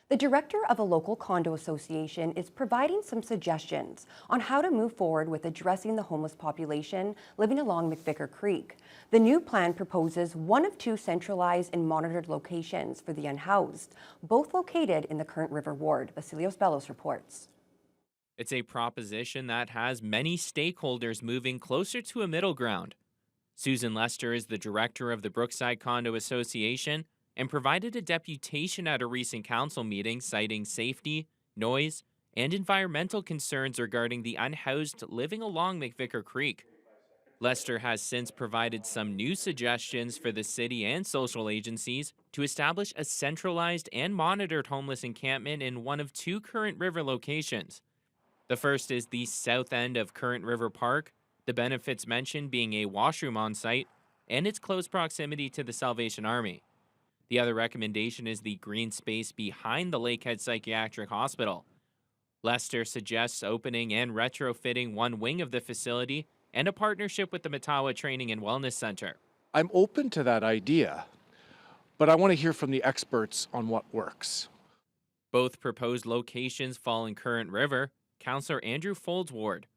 The director of a local condo association is providing some suggestions on how to move forward with addressing the homeless population living along McVicar Creek. The new plan proposes one of two centralized and monitored locations for the unhoused, both located in the Current River ward. Vasilios Bellos reports. It's a proposition that has many stakeholders moving closer to a middle ground. Susan Lester is the director of the Brookside Condo Association and provided a deputation at a recent council meeting citing safety, noise, and environmental concerns regarding the unhoused living along McVicar Creek. Lester has since provided some new suggestions for the city and social agencies to establish a centralized and monitored homeless encampment in one of two Current River locations. The first is the south end of Current River Park, the benefits mentioned being a washroom on site and its close proximity to the Salvation Army. The other recommendation is the green space behind the Lakehead Psychiatric Hospital. Lester suggests opening and retrofitting one wing of the facility and a partnership with the Matawa Training and Wellness Center. I'm open to that idea, but I want to hear from the experts on what works. Both proposed locations fall in Current River, Councillor Andrew Fold's ward.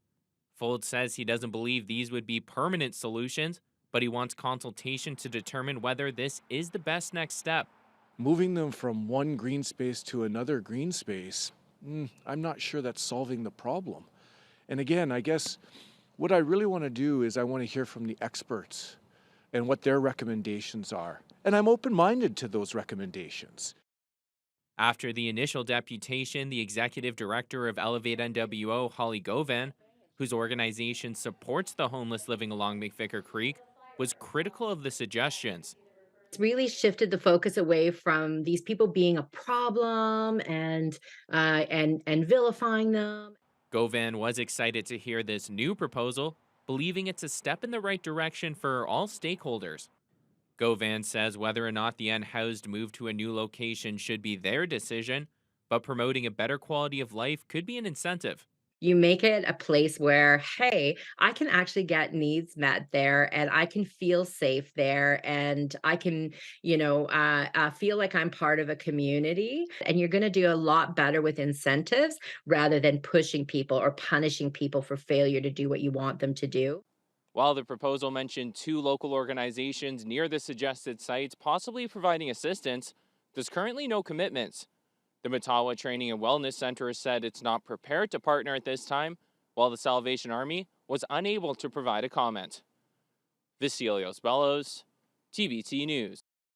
Fold says he doesn't believe these would be permanent solutions, but he wants consultation to determine whether this is the best next step. Moving them from one green space to another green space, I'm not sure that's solving the problem. And again, I guess what I really want to do is I want to hear from the experts and what their recommendations are. And I'm open-minded to those recommendations. After the initial deputation, the executive director of Elevate NWO, Holly Govan, whose organization supports the homeless living along McVicar Creek, was critical of the suggestions. It's really shifted the focus away from these people being a problem and vilifying them. Govan was excited to hear this new proposal, believing it's a step in the right direction for all stakeholders. Govan says whether or not the unhoused move to a new location should be their decision, but promoting a better quality of life could be an incentive. You make it a place where, hey, I can actually get needs met there and I can feel safe there and I can, feel like I'm part of a community. And you're going to do a lot better with incentives rather than pushing people or punishing people for failure to do what you want them to do. While the proposal mentioned two local organizations near the suggested sites possibly providing assistance, there's currently no commitments. The Matawa Training and Wellness Center has said it's not prepared to partner at this time, while the Salvation Army was unable to provide a comment. Vasilios Bellos, TBT News.